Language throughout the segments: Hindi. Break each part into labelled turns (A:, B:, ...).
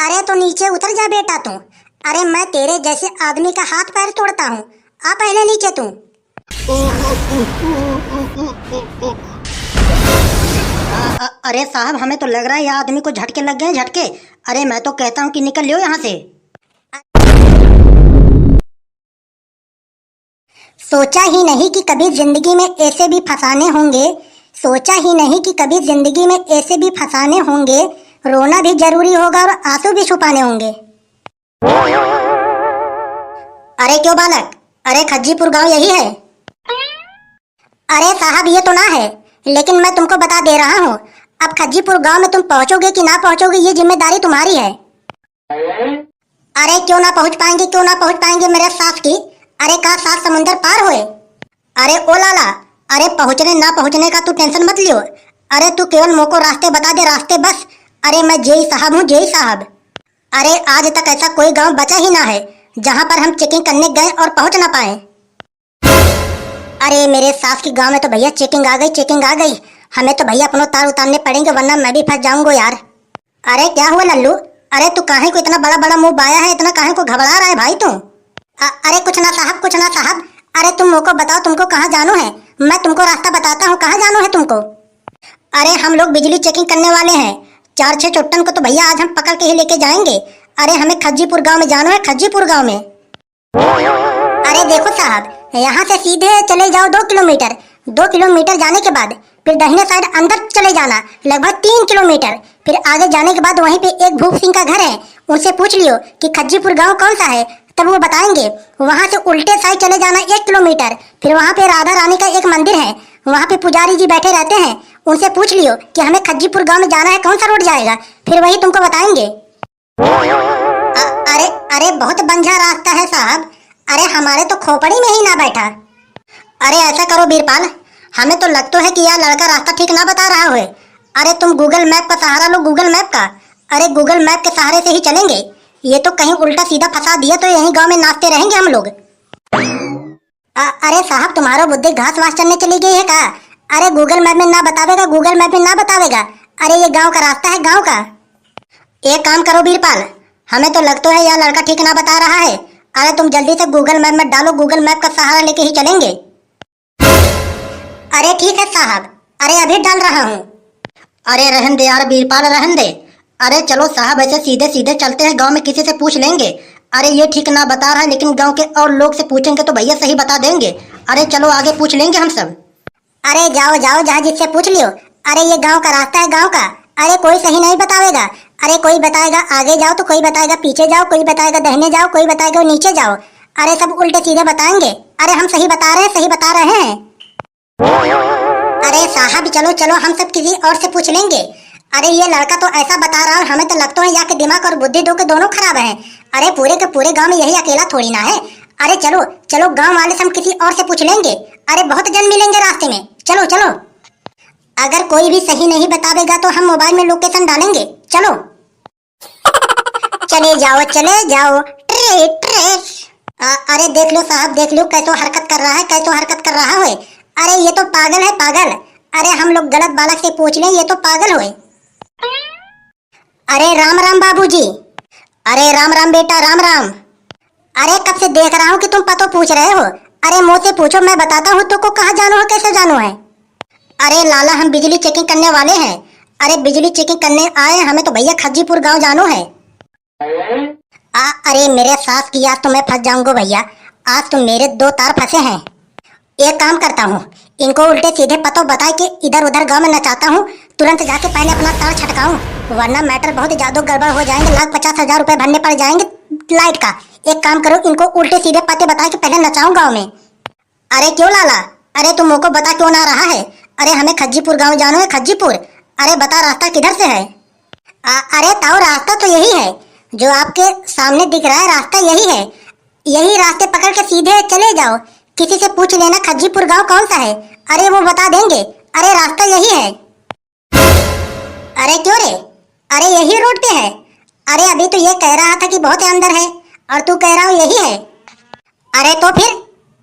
A: अरे तो नीचे उतर जा बेटा तू। अरे मैं तेरे जैसे आदमी का हाथ पैर तोड़ता हूँ। आ पहले नीचे तू।
B: अरे साहब, हमें तो लग रहा है ये आदमी को झटके लग गए, झटके। अरे मैं तो कहता हूँ कि निकल लियो यहाँ से।
A: सोचा ही नहीं कि कभी जिंदगी में ऐसे भी फसाने होंगे। सोचा ही नहीं कि कभी जिंदगी में ऐसे भी फसाने होंगे। रोना भी जरूरी होगा और आंसू भी छुपाने होंगे। अरे क्यों बालक, अरे खज्जीपुर गांव यही है? अरे साहब ये तो ना है, लेकिन मैं तुमको बता दे रहा हूँ। अब खज्जीपुर गांव में तुम पहुंचोगे कि ना पहुंचोगे ये जिम्मेदारी तुम्हारी है। अरे क्यों ना पहुंच पाएंगे, क्यों ना पहुंच पाएंगे मेरे साथ की। अरे का सात समुंदर पार हुए। अरे ओ लाला, अरे पहुंचने ना पहुंचने का तू टेंशन मत लियो। अरे तू केवल मोको रास्ते बता दे, रास्ते बस। अरे मैं जेई साहब हूँ, जेई साहब। अरे आज तक ऐसा कोई गांव बचा ही ना है जहां पर हम चेकिंग करने गए और पहुंच ना पाए। अरे मेरे सास की गांव में तो भैया चेकिंग आ गई, चेकिंग आ गई। हमें तो भैया अपना तार उतारने पड़ेंगे, वरना मैं भी फंस जाऊंगा यार। अरे क्या हुआ लल्लू? अरे तू काहे को इतना बड़ा बड़ा मुंह बाया है, इतना काहे को घबरा रहा है भाई तू? अरे कुछ ना साहब, कुछ ना साहब। अरे तुम मोको बताओ तुमको कहाँ जानो है, मैं तुमको रास्ता बताता हूँ। कहाँ जानो है तुमको? अरे हम लोग बिजली चेकिंग करने वाले हैं। 4-6 चुट्टन को तो भैया आज हम पकड़ के ही लेके जाएंगे। अरे हमें खज्जीपुर गांव में जाना है, खज्जीपुर गांव में। अरे देखो साहब, यहाँ से सीधे चले जाओ 2 किलोमीटर। 2 किलोमीटर जाने के बाद फिर दाहिने साइड अंदर चले जाना, लगभग 3 किलोमीटर। फिर आगे जाने के बाद वहीं पे एक भूप सिंह का घर है, उनसे पूछ लियो कि खज्जीपुर गांव कौन सा है, तब वो बताएंगे। वहाँ से उल्टे साइड चले जाना 1 किलोमीटर। फिर वहाँ पे राधा रानी का एक मंदिर है, वहाँ पे पुजारी जी बैठे रहते हैं, उनसे पूछ लियो कि हमें खज्जीपुर गांव में जाना है, कौन सा रोड जाएगा, फिर वही तुमको बताएंगे। अरे अरे बहुत बंझा रास्ता है साहब। अरे हमारे तो खोपड़ी में ही ना बैठा। अरे ऐसा करो बीरपाल, हमें तो लगता है कि यार लड़का रास्ता ठीक ना बता रहा है। अरे तुम गूगल मैप का सहारा लो, गूगल मैप का। अरे गूगल मैप के सहारे से ही चलेंगे। ये तो कहीं उल्टा सीधा फंसा दिया तो यहीं गांव में नाचते रहेंगे हम लोग। अरे साहब तुम्हारा बुद्धि घास वास चलने चली गई है का? अरे गूगल मैप में ना बतावेगा, गूगल मैप में ना बतावेगा। अरे ये गांव का रास्ता है, गांव का। एक काम करो बीरपाल, हमें तो लगता है यह लड़का ठीक ना बता रहा है। अरे तुम जल्दी से गूगल मैप में डालो, गूगल मैप का सहारा लेके ही चलेंगे। अरे ठीक है साहब, अरे अभी डाल रहा हूँ।
B: अरे रहन दे यार बीरपाल, रहन दे। अरे चलो साहब, ऐसे सीधे सीधे चलते हैं, गांव में किसी से पूछ लेंगे। अरे ये ठीक ना बता रहा है, लेकिन गांव के और लोग से पूछेंगे तो भैया सही बता देंगे। अरे चलो आगे पूछ लेंगे हम सब।
A: अरे जाओ जाओ, जहाँ जिससे पूछ लियो। अरे ये गांव का रास्ता है, गांव का। अरे कोई सही नहीं बतावेगा। अरे कोई बताएगा आगे जाओ तो कोई बताएगा पीछे जाओ, कोई बताएगा दाहिने जाओ, कोई बताएगा नीचे जाओ। अरे सब उल्टे सीधे बताएंगे। अरे हम सही बता रहे हैं, सही बता रहे हैं। अरे साहब चलो चलो, हम सब किसी और से पूछ लेंगे। अरे ये लड़का तो ऐसा बता रहा है, हमें तो लगता है यहाँ के दिमाग और बुद्धि दो के दोनों खराब हैं। अरे पूरे के पूरे गांव में यही अकेला थोड़ी ना है। अरे चलो चलो, गांव वाले से हम किसी और से पूछ लेंगे। अरे बहुत जन मिलेंगे रास्ते में, चलो चलो। अगर कोई भी सही नहीं बतावेगा तो हम मोबाइल में लोकेशन डालेंगे, चलो। चले जाओ चले जाओ, ट्रे ट्रे। अरे देख लो साहब, देख लो कैसो हरकत कर रहा है, कैसो हरकत कर रहा है। अरे ये तो पागल है, पागल। अरे हम लोग गलत बालक से पूछ लें, ये तो पागल हुए। अरे राम राम बाबूजी। अरे राम राम बेटा, राम राम। अरे कब से देख रहा हूँ कि तुम पतो पूछ रहे हो। अरे मुँह से पूछो, मैं बताता हूँ तुमको कहाँ जानो है, कैसे जानो है। अरे लाला हम बिजली चेकिंग करने वाले हैं। अरे बिजली चेकिंग करने आए, हमें तो भैया खज्जीपुर गांव जानो है। अरे मेरे सास की आज तो मैं फंस जाऊंगा भैया। आज तो मेरे 2 तार फंसे हैं। एक काम करता हूँ, इनको उल्टे सीधे पतो बताए कि इधर उधर गांव में नचाता हूँ। तुरंत जाके पहले अपना तार छटकाऊं, वरना मैटर बहुत ज्यादा गड़बड़ हो जाएंगे। 1,50,000 रुपए भरने पड़ जाएंगे लाइट का। एक काम करो, इनको उल्टे सीधे पते बताए कि पहले नचाऊं गाँव में। अरे क्यों लाला, अरे तुम मोको बता क्यों ना रहा है? अरे हमें खज्जीपुर गांव जाना है, खज्जीपुर। अरे बता रास्ता किधर से है? अरे ताऊ रास्ता तो यही है जो आपके सामने दिख रहा है, रास्ता यही है। यही रास्ते पकड़ के सीधे चले जाओ, किसी से पूछ लेना खज्जीपुर गांव कौन सा है। अरे वो बता देंगे। अरे रास्ता यही है। अरे क्यों रे, अरे यही रोड पे है। अरे अभी तो ये कह रहा था कि बहुत अंदर है, और तू कह रहा हो यही है। अरे तो फिर,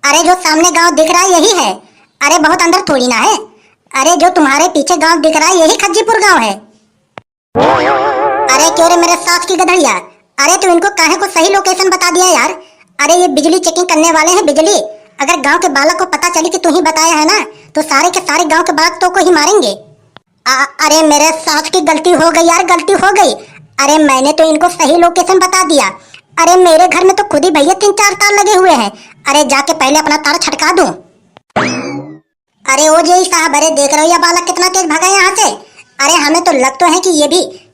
A: अरे जो सामने गांव दिख रहा है यही है। अरे बहुत अंदर थोड़ी ना है। अरे जो तुम्हारे पीछे गांव दिख रहा है यही खज्जीपुर गांव है। अरे क्यों रे मेरे साथ की गधड़िया, अरे तू इनको काहे को सही लोकेशन बता दिया यार। अरे ये बिजली चेकिंग करने वाले हैं बिजली। अगर गांव के बालक को पता चली कि तू ही बताया है ना तो सारे के सारे गांव के बालक तो को ही मारेंगे। अरे मेरे साथ की गलती हो गई यार, गलती हो गई। अरे मैंने तो इनको सही लोकेशन बता दिया। अरे मेरे घर में तो खुद ही भैया 3-4 तार लगे हुए हैं। अरे जाके पहले अपना तार छटका दूं। अरे ओ जय साहब, अरे देख रहे हो या बालक कितना तेज भागा यहाँ से। अरे हमें तो लग तो है कि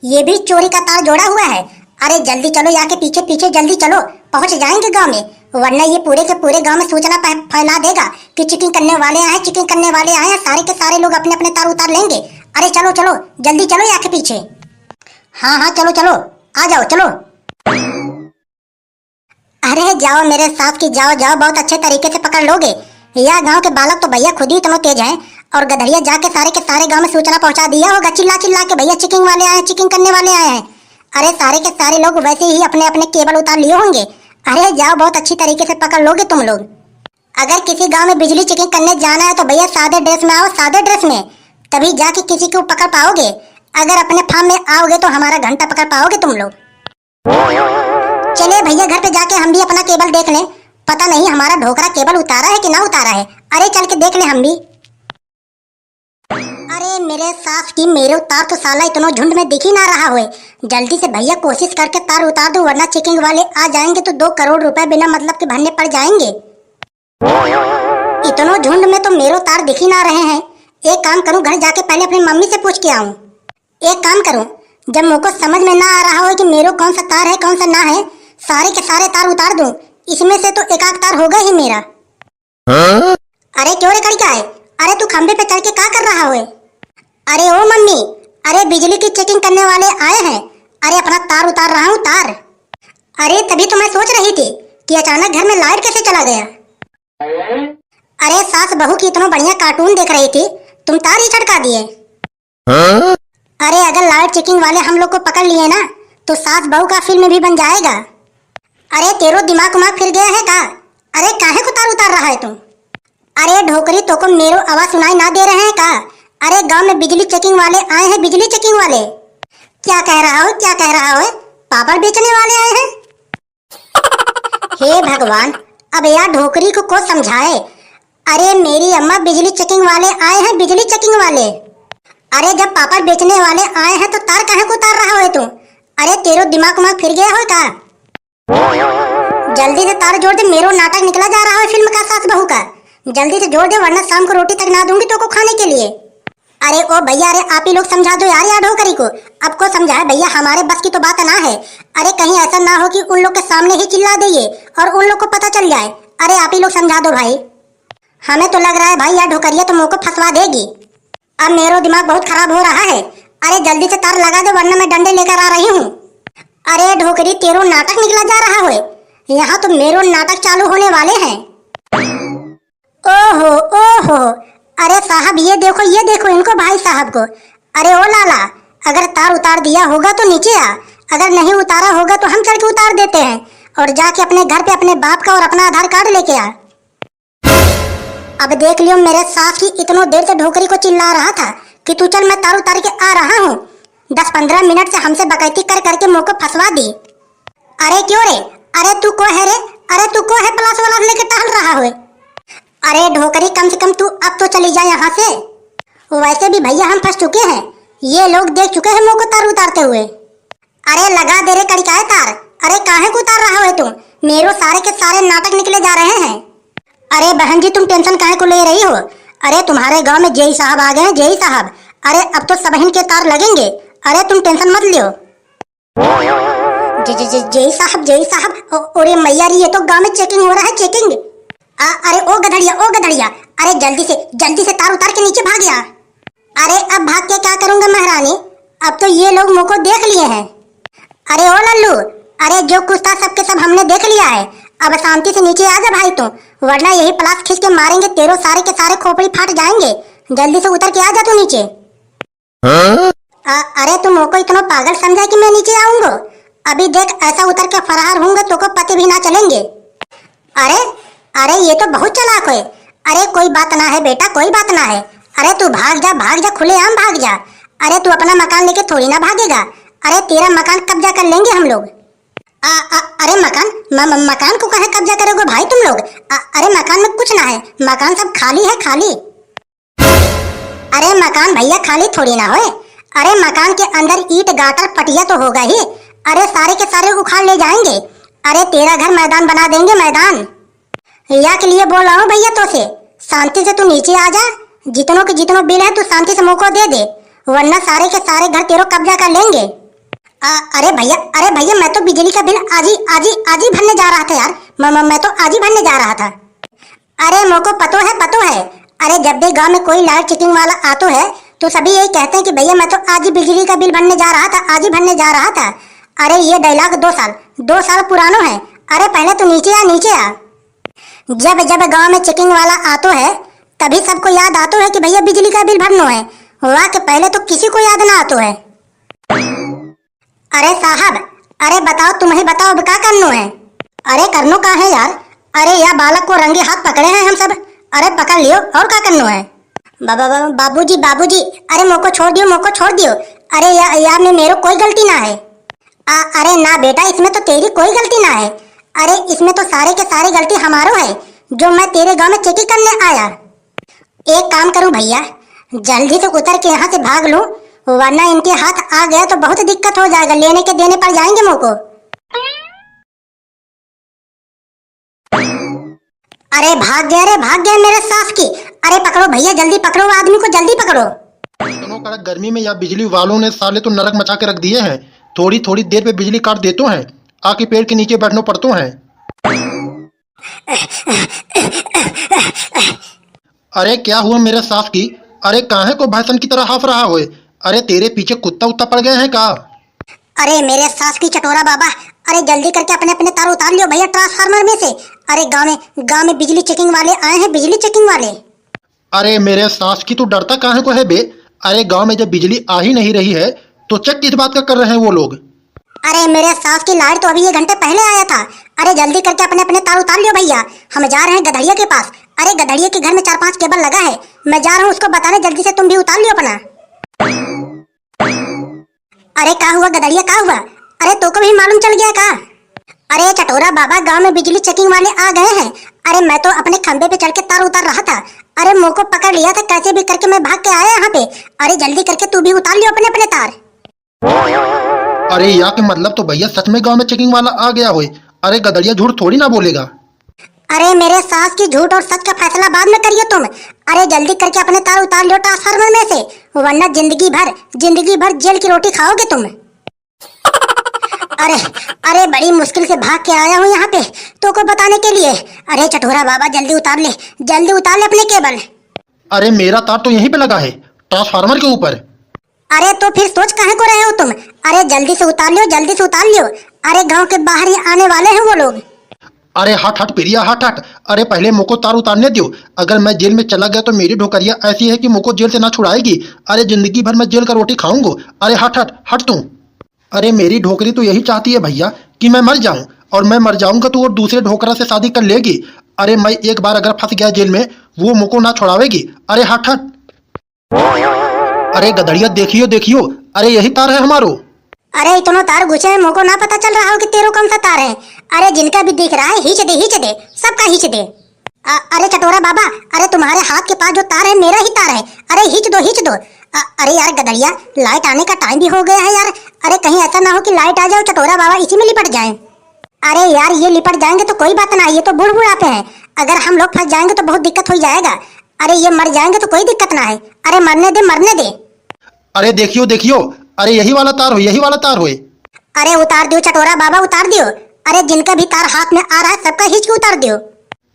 A: ये भी चोरी का तार जोड़ा हुआ है। अरे जल्दी चलो, यहाँ के पीछे पीछे जल्दी चलो, पहुंच जाएंगे गांव में, वरना ये पूरे के पूरे गांव में सूचना फैला देगा कि चेकिंग करने वाले आए, चेकिंग करने वाले आए हैं। सारे के सारे लोग अपने अपने तार उतार लेंगे। अरे चलो चलो जल्दी चलो यहाँ के पीछे। हाँ हाँ चलो चलो, आ जाओ चलो। अरे जाओ मेरे साथ की, जाओ जाओ, बहुत अच्छे तरीके से पकड़ लोगे। यह गांव के बालक तो भैया खुद ही इतना तेज हैं। और गधड़िया जाके सारे के सारे गांव में सूचना पहुंचा दिया होगा चिल्ला चिल्ला के, भैया चेकिंग वाले आए, चेकिंग करने वाले आए हैं। अरे सारे के सारे लोग वैसे ही अपने अपने केबल उतार लिए होंगे। अरे जाओ, बहुत अच्छी तरीके से पकड़ लोगे तुम लोग। अगर किसी गांव में बिजली चेकिंग करने जाना है तो भैया सादे ड्रेस में आओ, सादे ड्रेस में, तभी जाके किसी को पकड़ पाओगे। अगर अपने फार्म में आओगे तो हमारा घंटा पकड़ पाओगे तुम लोग। चलिए भैया घर पे जाके हम भी अपना केबल देख लें, पता नहीं हमारा ढोकरा केबल उतारा है कि ना उतारा है। अरे चल के देख ले हम भी। अरे मेरे सास की, मेरे तार तो साला इतना झुंड में दिख ही ना रहा हुए। जल्दी से भैया कोशिश करके तार उतार दो, वरना चेकिंग वाले आ जाएंगे तो 2 करोड़ रुपए बिना मतलब के भरने पड़ जाएंगे। इतना झुंड में तो मेरे तार दिख ही ना रहे हैं। एक काम करूं, घर जाके पहले अपनी मम्मी से पूछ के आऊं। एक काम करूं, जब मुझको समझ में ना आ रहा हो कि मेरे कौन सा तार है कौन सा ना है, सारे के सारे तार उतार दूं। इसमें से तो एक आध तार होगा ही मेरा। अरे क्यों रे कड़का है, अरे तू खंबे पे चढ़ के क्या कर रहा है। अरे ओ मम्मी, अरे बिजली की चेकिंग करने वाले आए हैं। अरे अपना तार उतार रहा हूँ, तार। अरे तभी तो मैं सोच रही थी कि अचानक घर में लाइट कैसे चला गया। अरे सास बहू की इतना बढ़िया कार्टून देख रही थी, तुम तार ही छटका दिए। अरे अगर लाइट चेकिंग वाले हम लोग को पकड़ लिए ना तो सास बहू का फिल्म भी बन जाएगा। अरे तेरो दिमाग फिर गया है का। अरे काहे को तार उतार रहा है तुम। अरे ढोकरी, तो को मेरो आवाज सुनाई ना दे रहे हैं का। अरे गांव में बिजली चेकिंग वाले आए हैं, बिजली चेकिंग वाले। क्या कह रहा हो, क्या कह रहा हो, पापड़ बेचने वाले आए हैं। हे भगवान, अब यार ढोकरी को समझाए। अरे मेरी अम्मा, बिजली चेकिंग वाले आए हैं, बिजली चेकिंग वाले। अरे जब पापड़ बेचने वाले आए हैं तो तार काहे को उतार रहा है तू। अरे तेरो दिमाग फिर गया हो का। जल्दी से तार जोड़ दे, मेरो नाटक निकला जा रहा है फिल्म का, सास बहू का। जल्दी से जोड़ दे, वरना शाम को रोटी तक ना दूंगी तो को खाने के लिए। अरे ओ भैया, अरे आप ही लोग समझा दो यार या ढोकरी को। अब को समझाए भैया, हमारे बस की तो बात ना है। अरे कहीं ऐसा ना हो कि उन लोग के सामने ही चिल्ला दे और उन लोग को पता चल जाए। अरे आप ही लोग समझा दो भाई। हमें तो लग रहा है भाई, या ढोकरिया तो मुँह को फंसवा देगी। अब मेरा दिमाग बहुत खराब हो रहा है। अरे जल्दी से तार लगा दो, वरना मैं डंडे लेकर आ रही हूँ। अरे ढोकरी, तेरो नाटक निकला जा रहा है। यहाँ तो मेरो नाटक चालू होने वाले हैं। ओहो ओहो, अरे साहब ये देखो इनको, भाई साहब को। अरे ओ लाला, अगर तार उतार दिया होगा तो नीचे आ, अगर नहीं उतारा होगा तो हम चल के उतार देते हैं। और जाके अपने घर पे अपने बाप का और अपना आधार कार्ड लेके आ। अब देख लियो, मेरे सास की इतनो देर से ढोकरी को चिल्ला रहा था कि तू चल, मैं तार उतार के आ रहा हूँ। 10-15 मिनट से हमसे बकैती कर करके मुँह को फंसवा दी। अरे क्यों रे, अरे तू को है रे, अरे तू को है प्लास वाला लेके टहल रहा है। अरे ढोकरी, कम से कम तू अब तो चली जा यहाँ से। वैसे भी भैया हम फंस चुके हैं, ये लोग देख चुके हैं मुँह को तार उतारते हुए। अरे लगा दे रे कड़काए तार। अरे काहे को उतार रहा है तुम, मेरो सारे के सारे नाटक निकले जा रहे हैं। अरे बहन जी, तुम टेंशन काहे को ले रही हो। अरे तुम्हारे गांव में जेई साहब आ गए हैं, जेई साहब। अरे अब तो सबहिन के तार लगेंगे। अरे तुम टेंशन मत लियो। जेई साहब, जेई साहब, अरे मैया रे, ये तो गांव में चेकिंग हो रहा है, चेकिंग। अरे ओ गधड़िया, ओ गधड़िया, अरे जल्दी से तार उतार के नीचे भाग गया। अरे अब भाग के क्या करूंगा महारानी, अब तो ये लोग मुझको देख लिए हैं। अरे ओ लल्लू, अरे जो कुछ था सबके सब हमने देख लिया है। अब शांति से नीचे आ जा भाई तू, वरना यही प्लास खींच के मारेंगे, तेरो सारे के सारे खोपड़ी फाट जाएंगे। जल्दी से उतर के आ जा तू नीचे। अरे तुम मुझको इतना पागल समझा कि मैं नीचे आऊंगा। अभी देख, ऐसा उतर के फरार होऊंगा तो को पते भी ना चलेंगे। अरे ये तो बहुत चालाक है। अरे कोई बात ना है बेटा, कोई बात ना है। अरे तू भाग जा, खुलेआम भाग जा। अरे तू अपना मकान लेके थोड़ी ना भागेगा। अरे तेरा मकान कब्जा कर लेंगे हम लोग। अरे मकान को कहे कब्जा करोगे भाई तुम लोग? अरे मकान में कुछ ना है, मकान सब खाली है, खाली। अरे मकान भैया खाली थोड़ी ना होए। अरे मकान के अंदर ईंट गाटर पटिया तो होगा ही। अरे सारे के सारे उखाड़ ले जाएंगे। अरे तेरा घर मैदान बना देंगे, मैदान। या के लिए बोल रहा हूँ भैया तो से, शांति से तू नीचे आ जा। जितनों के जितनों बिल है तू शांति से मुझको दे दे, वरना सारे के सारे घर तेरो कब्जा कर लेंगे। अरे भैया मैं तो बिजली का बिल आज ही भरने जा रहा था यार। मैं तो आज ही भरने जा रहा था। अरे मुझको पतो है। अरे जब भी गांव में कोई लाइट चेकिंग वाला आतो है तो सभी यही कहते हैं कि भैया मैं तो आज ही बिजली का बिल भरने जा रहा था, आज ही भरने जा रहा था। अरे ये डायलॉग 2 साल पुरानो है। अरे पहले तो नीचे आ। जब गांव में चेकिंग वाला आतो है तभी सबको याद आतो है कि भैया बिजली का बिल भरनो है। हुआ कि पहले तो किसी को याद ना आतो है। अरे साहब, अरे बताओ, तुम्हें बताओ अब क्या करनो है? अरे करनो का है यार? अरे या बालक को रंगे हाथ पकड़े हैं हम सब। अरे पकड़ लियो, और क्या करनो है? बाबूजी, अरे मोको छोड़ दियो। अरे यार में मेरे कोई गलती ना है। अरे ना बेटा, इसमें तो तेरी कोई गलती ना है। अरे इसमें तो सारे के सारे गलती हमारो है, जो मैं तेरे गांव में चेकिंग करने आया। एक काम करूं भैया, जल्दी से उतर के यहाँ से भाग लूं, वरना इनके हाथ आ गया तो बहुत दिक्कत हो जाएगा, लेने के देने पड़ जाएंगे मुझको। अरे भाग गया मेरे सास की। अरे पकड़ो भैया, जल्दी पकड़ो, आदमी को जल्दी पकड़ो।
C: इतनों कड़क गर्मी में या बिजली वालों ने साले तो नरक मचा के रख दिए हैं। थोड़ी थोड़ी देर पे बिजली काट देते हैं, आके पेड़ के नीचे बैठना पड़ते हैं। अरे क्या हुआ मेरे सास की? अरे काहे को भैंसन की तरह हाफ रहा हुए? अरे तेरे पीछे कुत्ता उत्ता पड़ गए हैं का?
A: अरे मेरे सास की चटोरा बाबा, अरे जल्दी करके अपने अपने तार उतार लियो भैया ट्रांसफार्मर में से। अरे गांव में बिजली चेकिंग वाले आए हैं, बिजली चेकिंग वाले।
C: अरे मेरे सास की, तू डरता काहे को है बे? अरे गांव में जब बिजली आ ही नहीं रही है तो चेक किस बात का कर रहे हैं वो लोग?
A: अरे मेरे सास की लाइट तो अभी 1 घंटे पहले आया था। अरे जल्दी करके अपने अपने तार उतार लियो भैया, हम जा रहे हैं गधड़िया के पास। अरे गधड़िया के घर में 4-5 केबल लगा है, मैं जा रहा हूँ उसको बताने, जल्दी से तुम भी उतार लियो अपना। अरे क्या हुआ गधड़िया, क्या हुआ? अरे तो को भी मालूम चल गया का? अरे चटोरा बाबा, गांव में बिजली चेकिंग वाले आ गए हैं। अरे मैं तो अपने खंबे पे चढ़ के तार उतार रहा था। अरे मुंह को पकड़ लिया था, कैसे भी करके मैं भाग के आया यहाँ पे। अरे जल्दी करके तू भी उतार लियो अपने अपने तार।
C: अरे या के मतलब तो भैया सच में गांव में चेकिंग वाला आ गया हुए। अरे गदड़िया झूठ थोड़ी ना बोलेगा।
A: अरे मेरे सास की झूठ और सच का फैसला बाद में करियो तुम। अरे जल्दी करके अपने तार उतार लियो ट्रांसफार्मर में से, वरना जिंदगी भर जेल की रोटी खाओगे तुम। अरे बड़ी मुश्किल से भाग के आया हूँ यहाँ पे तो को बताने के लिए। अरे चटोरा बाबा जल्दी उतार ले अपने केबल।
C: अरे मेरा तार तो यहीं पे लगा है, ट्रांसफार्मर के ऊपर।
A: अरे तो फिर सोच काहे को रहे हो तुम? अरे जल्दी से उतार लियो। अरे गांव के बाहर ही आने वाले हैं वो लोग।
C: अरे हट प्रिया, हट। अरे पहले मुझको तार उतारने दो। अगर मैं जेल में चला गया तो मेरी ढोकरिया ऐसी है कि मुझको जेल से ना छुड़ाएगी। अरे जिंदगी भर मैं जेल का रोटी खाऊंगा। अरे हट तू। अरे मेरी ढोकरी तो यही चाहती है भैया कि मैं मर जाऊं, और मैं मर जाऊंगा तो वो दूसरे ढोकरा से शादी कर लेगी। अरे मैं एक बार अगर फंस गया जेल में, वो मुझको ना छुड़ावेगी। अरे हट। अरे गधड़िया देखियो, अरे यही तार है हमारो।
A: अरे इतना तार घुसे हैं, मुझको ना पता चल रहा हो कि तेरो कौन सा तार है। अरे जिनका भी दिख रहा है हिच दे, सबका हिच दे। अरे चटोरा बाबा, अरे तुम्हारे हाथ के पास जो तार है मेरा ही तार है। अरे हिच दो। अरे यार गधड़िया, लाइट आने का टाइम भी हो गया है यार। अरे कहीं ऐसा ना हो कि लाइट आ जाए चटोरा बाबा इसी में लिपट जाए। अरे यार ये लिपट जाएंगे तो कोई बात ना, ये तो बूढ़ बुढ़ापे हैं। अगर हम लोग फंस जाएंगे तो बहुत दिक्कत हो जाएगा। अरे ये मर जाएंगे तो कोई दिक्कत ना है। अरे मरने दे।
C: अरे देखियो, अरे यही वाला तार हो।
A: अरे उतार दियो चटोरा बाबा, उतार दियो। अरे जिनका भी तार हाथ में आ रहा है सबका हिच के उतार दियो।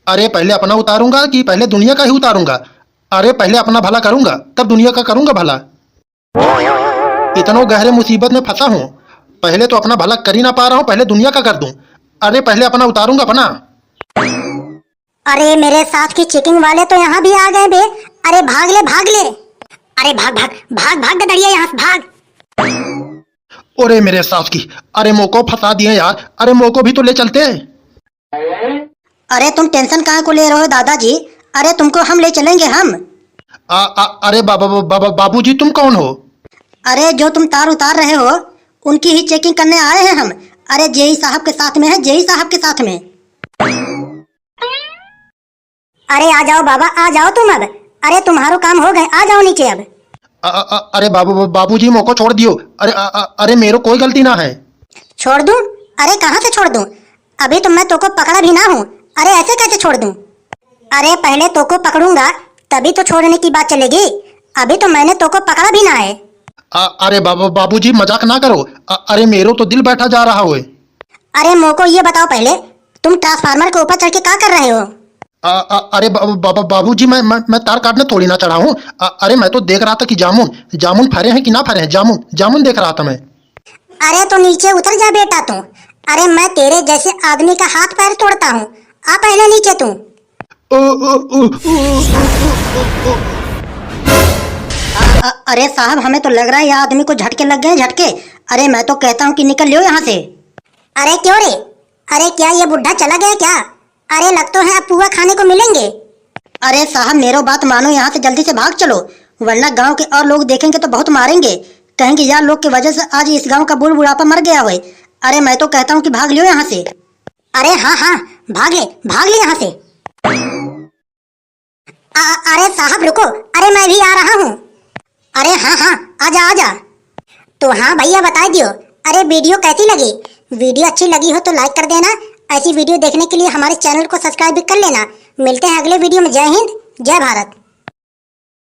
C: अरे पहले अपना उतारूंगा कि पहले दुनिया का ही उतारूंगा? अरे पहले अपना भला करूंगा तब दुनिया का करूंगा भला। इतनो गहरे मुसीबत में फंसा हूँ, पहले तो अपना भला कर ही ना पा रहा हूँ, पहले दुनिया का कर दूं। अरे पहले अपना उतारूंगा अपना।
A: अरे मेरे साथ की चेकिंग वाले तो यहाँ भी आ गए बे। अरे भाग ले। अरे भाग गधड़िया, यहाँ से भाग।
C: अरे मेरे सास की, अरे मोको फंसा दिए यार। अरे मोको भी तो ले चलते।
B: अरे तुम टेंशन कहाँ को ले रहे हो दादाजी? अरे तुमको हम ले चलेंगे हम।
C: अरे बाबूजी तुम कौन हो?
B: अरे जो तुम तार उतार रहे हो उनकी ही चेकिंग करने आए हैं हम। अरे जेई साहब के साथ में है, जेई साहब के साथ में।
A: अरे आ जाओ बाबा, आ जाओ तुम अब। अरे तुम्हारो काम हो गए, आ जाओ नीचे अब।
C: अरे बाबूजी मोको छोड़ दियो। अरे मेरे कोई गलती ना है।
A: छोड़ दूं? अरे कहाँ से छोड़ दूं? अभी तो मैं तोको पकड़ा भी ना हूँ। अरे ऐसे कैसे छोड़ दूं? अरे पहले तोको पकड़ूंगा तभी तो छोड़ने की बात चलेगी। अभी तो मैंने तोको पकड़ा भी ना है।
C: अरे बाबूजी मजाक ना करो। अरे मेरो तो दिल बैठा जा रहा हुए।
A: अरे मोको ये बताओ पहले, तुम ट्रांसफार्मर के ऊपर चढ़ के क्या कर रहे हो?
C: अरे बाबूजी मैं तार काटने थोड़ी ना चढ़ा हूँ। अरे मैं तो देख रहा था कि जामुन फरे हैं कि ना फरे हैं। जामुन देख रहा था मैं।
A: अरे तो नीचे उतर जा बेटा तू। अरे मैं तेरे जैसे आदमी का हाथ पैर तोड़ता हूँ। आ पहले नीचे तू।
B: अरे साहब हमें तो लग रहा है यह आदमी को झटके लग गए हैं, झटके। अरे मैं तो कहता हूँ कि निकल लियो यहाँ से।
A: अरे क्यों रे? अरे क्या ये बुढ़ा चला गया क्या? अरे लग तो है अब पुआ खाने को मिलेंगे।
B: अरे साहब मेरो बात मानो, यहाँ से जल्दी से भाग चलो, वरना गांव के और लोग देखेंगे तो बहुत मारेंगे। कहेंगे यार लोग की वजह से आज इस गांव का बूढ़ बुढ़ापा मर गया हुए। अरे मैं तो कहता हूँ कि भाग लियो यहाँ से।
A: अरे हाँ हाँ, भाग ले यहाँ से। अरे साहब रुको, अरे मैं भी आ रहा हूँ। अरे हाँ हाँ, आजा। तो हाँ भैया बता दियो। अरे वीडियो कैसी लगी? वीडियो अच्छी लगी हो तो लाइक कर देना। ऐसी वीडियो देखने के लिए हमारे चैनल को सब्सक्राइब भी कर लेना। मिलते हैं अगले वीडियो में। जय हिंद, जय भारत।